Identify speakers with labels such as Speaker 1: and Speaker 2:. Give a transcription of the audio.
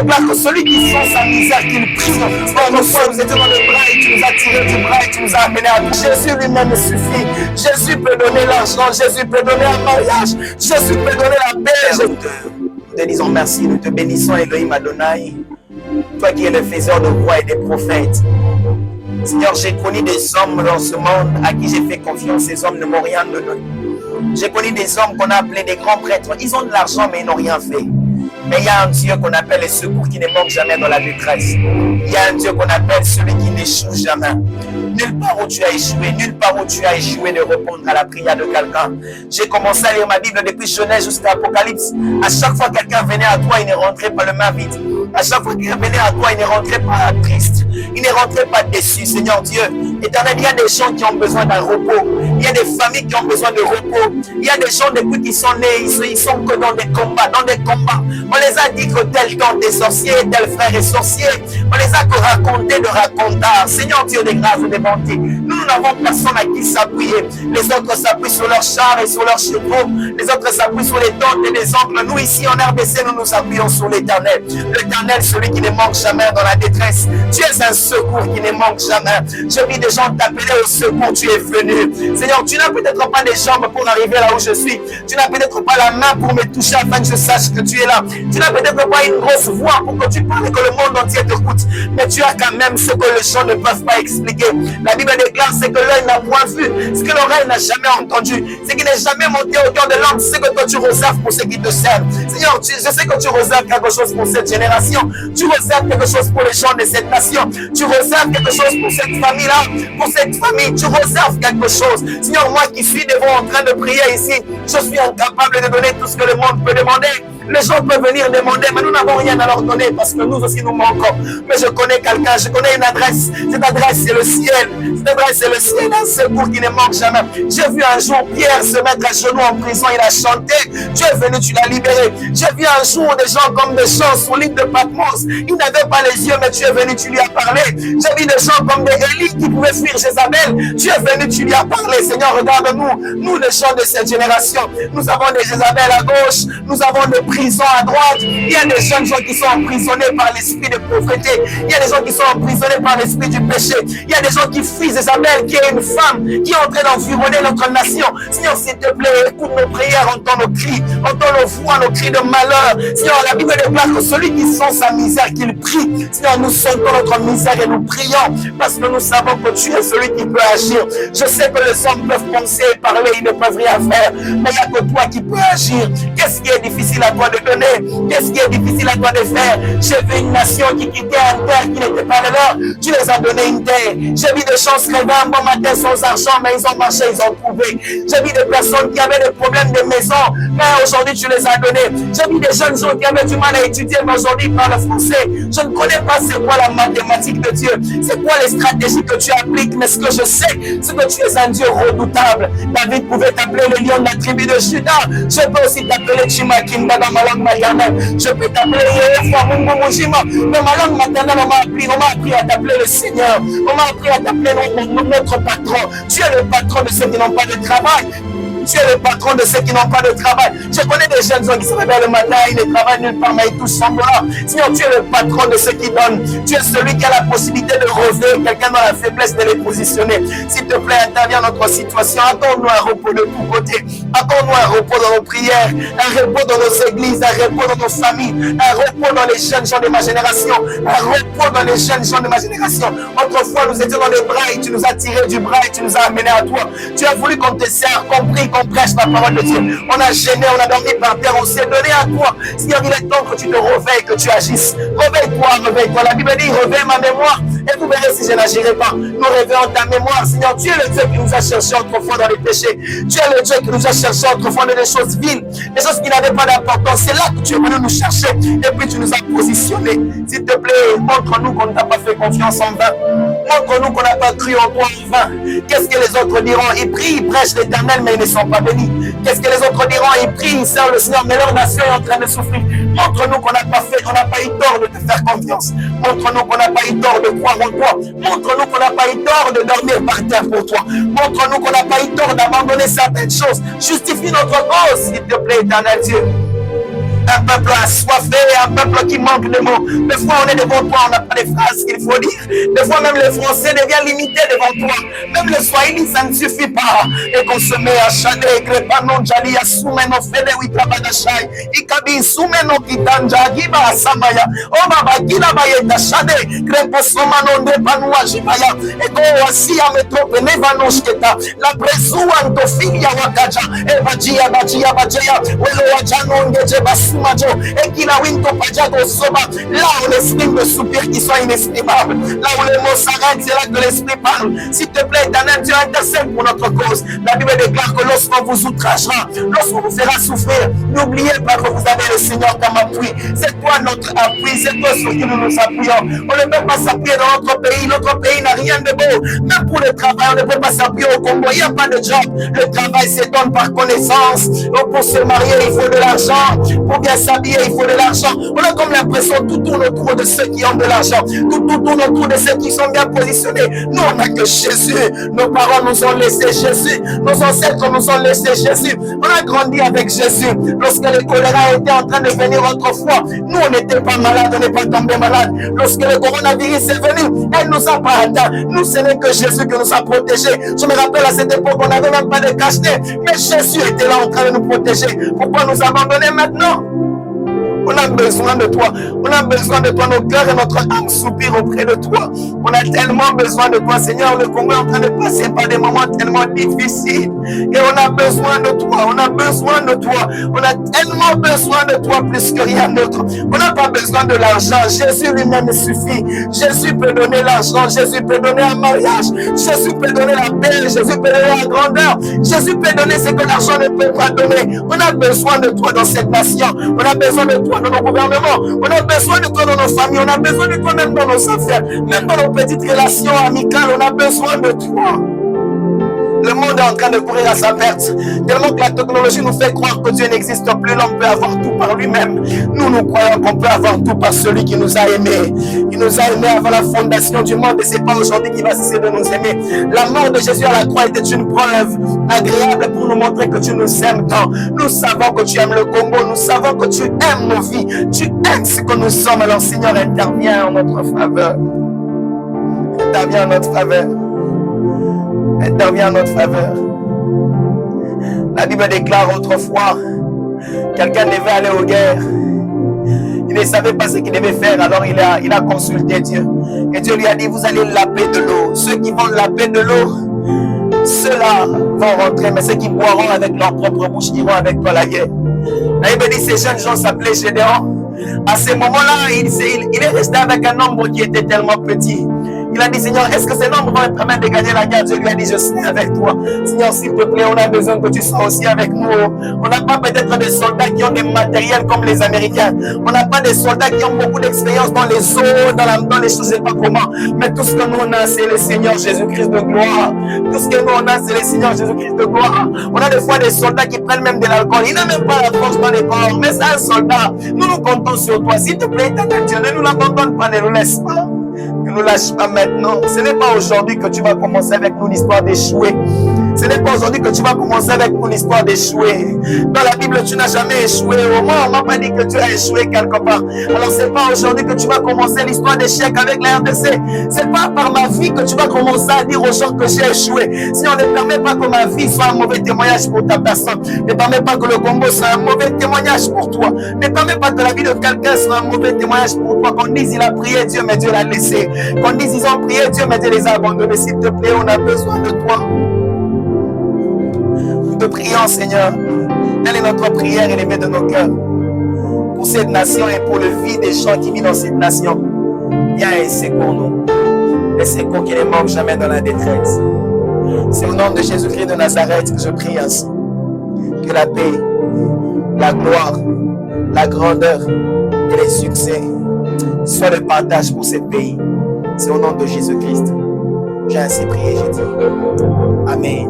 Speaker 1: déclare que celui qui sent sa misère, qu'il prie. Autrefois, nous étions dans le bras et tu nous as tiré du bras et tu nous as amené à toi. Jésus lui-même suffit. Jésus peut donner l'argent. Jésus peut donner un mariage. Jésus peut donner la paix. Nous te disons merci. Nous te bénissons, Elohim Adonai. Toi qui es le faiseur de rois et des prophètes. Seigneur, j'ai connu des hommes dans ce monde à qui j'ai fait confiance. Ces hommes ne m'ont rien donné. J'ai connu des hommes qu'on a appelés des grands prêtres. Ils ont de l'argent, mais ils n'ont rien fait. Mais il y a un Dieu qu'on appelle le secours qui ne manque jamais dans la détresse. Il y a un Dieu qu'on appelle celui qui n'échoue jamais. Nulle part où tu as échoué, nulle part où tu as échoué de répondre à la prière de quelqu'un. J'ai commencé à lire ma Bible depuis Genèse jusqu'à Apocalypse. À chaque fois que quelqu'un venait à toi, il ne rentrait pas le main vide. À chaque fois qu'il venait à toi, il ne rentrait pas triste. Il ne rentrait pas déçu, Seigneur Dieu. Éternel, il y a des gens qui ont besoin d'un repos. Il y a des familles qui ont besoin de repos. Il y a des gens depuis qu'ils sont nés, ils sont que dans des combats, On les a dit que tel temps des sorciers, tel frère est sorcier. On les a que raconté de racontars. Seigneur Dieu des grâces et des bontés. Nous n'avons personne à qui s'appuyer. Les autres s'appuient sur leurs chars et sur leurs chevaux. Les autres s'appuient sur les tantes et les oncles. Nous ici en RDC, nous nous appuyons sur l'Éternel. L'Éternel, celui qui ne manque jamais dans la détresse. Tu es un secours qui ne manque jamais. Je vis des gens t'appeler au secours, tu es venu. Seigneur, tu n'as peut-être pas les jambes pour arriver là où je suis. Tu n'as peut-être pas la main pour me toucher afin que je sache que tu es là. Tu n'as peut-être pas une grosse voix pour que tu parles et que le monde entier t'écoute. Mais tu as quand même ce que les gens ne peuvent pas expliquer. La Bible déclare ce que l'œil n'a point vu, ce que l'oreille n'a jamais entendu, ce qui n'est jamais monté au cœur de l'homme, c'est que toi tu réserves pour ceux qui te servent. Seigneur, je sais que tu réserves quelque chose pour cette génération. Tu réserves quelque chose pour les gens de cette nation. Tu réserves quelque chose pour cette famille-là, pour cette famille. Tu réserves quelque chose. Seigneur, moi qui suis devant en train de prier ici, je suis incapable de donner tout ce que le monde peut demander. Les gens peuvent venir demander, mais nous n'avons rien à leur donner parce que nous aussi nous manquons. Mais je connais quelqu'un, je connais une adresse. Cette adresse, c'est le ciel. Cette adresse, c'est le ciel, un secours qui ne manque jamais. J'ai vu un jour Pierre se mettre à genoux en prison, il a chanté. Tu es venu, tu l'as libéré. J'ai vu un jour des gens comme des gens sur l'île de Patmos. Ils n'avaient pas les yeux, mais tu es venu, tu lui as parlé. J'ai vu des gens comme des Élie qui pouvaient fuir Jézabel. Tu es venu, tu lui as parlé. Seigneur, regarde-nous, nous les gens de cette génération. Nous avons des Jézabel à gauche, nous avons des prison à droite. Il y a des jeunes gens qui sont emprisonnés par l'esprit de pauvreté. Il y a des gens qui sont emprisonnés par l'esprit du péché. Il y a des gens qui fuient Isabelle, qui est une femme qui est en train d'environner notre nation. Seigneur, s'il te plaît, écoute nos prières, entends nos cris, entends nos voix, nos cris de malheur. Seigneur, la Bible déclare que celui qui sent sa misère, qu'il prie. Seigneur, nous sentons notre misère et nous prions parce que nous savons que tu es celui qui peut agir. Je sais que les hommes peuvent penser et parler, ils ne peuvent rien faire, mais il n'y a que toi qui peux agir. Qu'est-ce qui est difficile à toi de donner? Qu'est-ce qui est difficile à toi de faire? J'ai vu une nation qui quittait une terre qui n'était pas la leur. Tu les as donné une terre. J'ai vu des gens se lever un bon matin sans argent, mais ils ont marché, ils ont trouvé. J'ai vu des personnes qui avaient des problèmes de maison, mais aujourd'hui tu les as donnés. J'ai vu des jeunes gens qui avaient du mal à étudier, mais aujourd'hui ils parlent français. Je ne connais pas c'est quoi la mathématique de Dieu, c'est quoi les stratégies que tu appliques, mais ce que je sais, c'est que tu es un Dieu redoutable. David pouvait t'appeler le lion de la tribu de Juda. Je peux aussi t'appeler Chimakinda dans ma langue maternelle. Je peux t'appeler Yehofa Mungu Mujima. Dans ma langue maternelle, on m'a appris à t'appeler le Seigneur. On m'a appris à t'appeler notre patron. Tu es le patron de ceux qui n'ont pas de travail. Tu es le patron de ceux qui n'ont pas de travail. Je connais des jeunes gens qui se réveillent le matin, ils ne travaillent nulle part, mais ils touchent son bras. Seigneur, tu es le patron de ceux qui donnent. Tu es celui qui a la possibilité de relever quelqu'un dans la faiblesse, de les positionner. S'il te plaît, interviens dans notre situation. Accorde-nous un repos de tous côtés. Accorde-nous un repos dans nos prières, un repos dans nos églises, un repos dans nos familles, un repos dans les jeunes gens de ma génération, un repos dans les jeunes gens de ma génération. Autrefois, nous étions dans les bras et tu nous as tirés du bras et tu nous as amenés à toi. Tu as voulu qu'on te serve, compris, qu'on prêche la parole de Dieu. On a gêné, on a dormi par terre, on s'est donné à toi. Seigneur, il est temps que tu te réveilles, que tu agisses. Réveille-toi, réveille-toi. La Bible dit, réveille ma mémoire et vous verrez si je n'agirai pas. Nous réveillons ta mémoire, Seigneur. Tu es le Dieu qui nous a cherché autrefois dans les péchés. Tu es le Dieu qui nous a cherché autrefois dans des choses viles, des choses qui n'avaient pas d'importance. C'est là que tu es venu nous chercher et puis tu nous as positionnés. S'il te plaît, montre-nous qu'on ne t'a pas fait confiance en vain. Montre-nous qu'on n'a pas cru en toi en vain. Qu'est-ce que les autres diront? Ils prient, ils prêchent l'Éternel, mais ils ne sont pas bénis. Qu'est-ce que les autres diront? Ils prient, ils servent le Seigneur, mais leur nation est en train de souffrir. Montre-nous qu'on n'a pas eu tort de te faire confiance. Montre-nous qu'on n'a pas eu tort de croire en toi. Montre-nous qu'on n'a pas eu tort de dormir par terre pour toi. Montre-nous qu'on n'a pas eu tort d'abandonner certaines choses. Justifie notre cause, s'il te plaît, éternel Dieu. Un peuple assoiffé, un peuple qui manque de mots. Des fois, on est devant toi, on n'a pas les phrases qu'il faut dire. Des fois, même le français devient limité devant toi. Même le swahili, ça ne suffit pas. Et qu'on se met à chader, Grepano Jali, Asumeno Fede, Witabadashai, Ikabi, Sumeno Kitanja, Giba, Samaya, Obaba, Gilabayeta, Shade, Greposomano, Nepanua, Jibaya, et qu'on aussi à métrope, Nevanoshketa, la Bresuan, Tofilia, Wakaja, et Bajia, Bajia, Bajia, Welo Wajano, Ngeje, Basumajo, et Kilawinto, Pajago, Soba, là où l'esprit me soupire qui soit inexprimable, là où les mots s'arrêtent, c'est là que l'esprit parle. S'il te plaît, éternel, Dieu intercède pour notre cause. La Bible déclare que lorsqu'on vous outragera, lorsqu'on vous fera souffrir, n'oubliez pas que vous avez le Seigneur comme appui. C'est toi notre appui, c'est toi sur qui nous nous appuyons. On ne peut pas s'appuyer dans notre pays. Notre pays n'a rien de beau. Même pour le travail, on ne peut pas s'appuyer au Congo. Il n'y a pas de job. Le travail s'étonne par connaissance. Donc pour se marier, il faut de l'argent. Pour bien s'habiller, il faut de l'argent. On a comme l'impression que tout tourne autour de ceux qui ont de l'argent. Tout tourne autour de ceux qui sont bien positionnés. Nous, on n'a que Jésus. Nos parents nous ont laissé Jésus. Nos ancêtres nous ont laissé Jésus. On a grandi avec Jésus. Lorsque le choléra était en train de venir autrefois, nous, on n'était pas malades, on n'est pas tombé malade. Lorsque le coronavirus est venu, elle nous a pas atteint. Nous, ce n'est que Jésus qui nous a protégés. Je me rappelle à cette époque, on n'avait même pas de cache-nez. Mais Jésus était là en train de nous protéger. Pourquoi nous abandonner maintenant? On a besoin de toi. On a besoin de toi. Nos cœurs et notre âme soupirent auprès de toi. On a tellement besoin de toi, Seigneur. Le Congo est en train de passer par des moments tellement difficiles. Et on a besoin de toi. On a besoin de toi. On a tellement besoin de toi plus que rien d'autre. On n'a pas besoin de l'argent. Jésus lui-même suffit. Jésus peut donner l'argent. Jésus peut donner un mariage. Jésus peut donner la paix. Jésus peut donner la grandeur. Jésus peut donner ce que l'argent ne peut pas donner. On a besoin de toi dans cette nation. On a besoin de toi dans nos gouvernements, on a besoin de toi dans nos familles, on a besoin de toi même dans nos affaires, même dans nos petites relations amicales, on a besoin de toi. Le monde est en train de courir à sa perte. Tellement que la technologie nous fait croire que Dieu n'existe plus. L'homme peut avoir tout par lui-même. Nous, nous croyons qu'on peut avoir tout par celui qui nous a aimés. Il nous a aimés avant la fondation du monde et c'est pas aujourd'hui qu'il va cesser de nous aimer. La mort de Jésus à la croix était une preuve agréable pour nous montrer que tu nous aimes tant. Nous savons que tu aimes le Congo. Nous savons que tu aimes nos vies. Tu aimes ce que nous sommes. Alors, Seigneur, interviens en notre faveur. Interviens en notre faveur. Intervient en notre faveur. La Bible déclare autrefois, quelqu'un devait aller aux guerres. Il ne savait pas ce qu'il devait faire, alors il a consulté Dieu. Et Dieu lui a dit, vous allez laper de l'eau. Ceux qui vont laper de l'eau, ceux-là vont rentrer, mais ceux qui boiront avec leur propre bouche iront avec toi à la guerre. La Bible dit, ces jeunes gens s'appelaient Gédéon. À ce moment-là, il est resté avec un nombre qui était tellement petit. Il a dit, Seigneur, est-ce que ces nombres vont être permettre de gagner la guerre? Dieu lui a dit, je serai avec toi. Seigneur, s'il te plaît, on a besoin que tu sois aussi avec nous. On n'a pas peut-être des soldats qui ont des matériels comme les Américains. On n'a pas des soldats qui ont beaucoup d'expérience dans les eaux, dans les choses, je ne sais pas comment. Mais tout ce que nous on a, c'est le Seigneur Jésus-Christ de gloire. Tout ce que nous on a, c'est le Seigneur Jésus-Christ de gloire. On a des fois des soldats qui prennent même de l'alcool. Ils n'ont même pas la force dans les corps. Mais c'est un soldat. Nous nous comptons sur toi. S'il te plaît, Dieu, ne nous l'abandonne pas, ne nous laisse pas. Ne nous lâche pas maintenant. Ce n'est pas aujourd'hui que tu vas commencer avec nous l'histoire d'échouer. Ce n'est pas aujourd'hui que tu vas commencer avec nous l'histoire d'échouer. Dans la Bible, tu n'as jamais échoué. Au moins, on ne m'a pas dit que tu as échoué quelque part. Alors, ce n'est pas aujourd'hui que tu vas commencer l'histoire d'échec avec la RDC. Ce n'est pas par ma vie que tu vas commencer à dire aux gens que j'ai échoué. Si on ne permet pas que ma vie soit un mauvais témoignage pour ta personne, ne permet pas que le Congo soit un mauvais témoignage pour toi, ne permet pas que la vie de quelqu'un soit un mauvais témoignage pour toi. Qu'on dise il a prié Dieu, mais Dieu l'a laissé. Qu'on dise ils ont prié Dieu, mais Dieu les a abandonnés. S'il te plaît, on a besoin de toi. Nous te prions, Seigneur. Telle est notre prière élevée de nos cœurs. Pour cette nation et pour le vie des gens qui vivent dans cette nation. Viens et secours-nous. Et secours qui ne manque jamais dans la détresse. C'est au nom de Jésus-Christ de Nazareth que je prie ainsi. Que la paix, la gloire, la grandeur et les succès soient le partage pour ce pays. C'est au nom de Jésus-Christ. J'ai ainsi prié, j'ai dit. Amen.